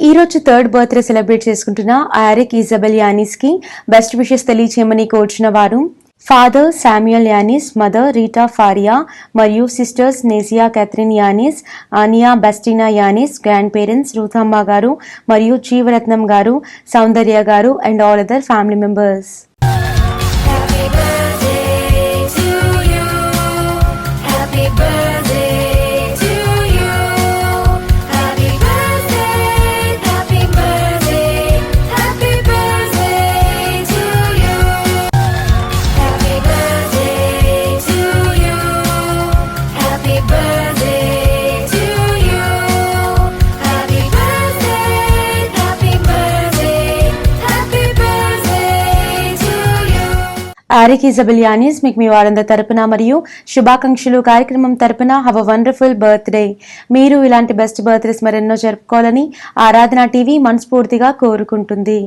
ఈ రోజు third birthday celebrate చేసుకుంటున్న ఆరిక్ ఇజబెల్ యానిస్ కి బెస్ట్ విషెస్ తెలియచేయమని కోరుచున్న వారు father Samuel Yanis, mother Rita Faria మరియు sisters Nesia Catherine Yanis, Ania Bestina Yanis, grand parents Ruthamma గారు మరియు జీవరత్నం గారు, సౌందర్య గారు and all other family members. Aric Isabel Yanis మీకు మీ వారందరి తరపున మరియు శుభాకాంక్షలు కార్యక్రమం తరపున హ్యావ్ అ వండర్ఫుల్ బర్త్డే. మీరు ఇలాంటి బెస్ట్ బర్త్డేస్ మరెన్నో జరుపుకోవాలని ఆరాధన టీవీ మనస్ఫూర్తిగా కోరుకుంటుంది.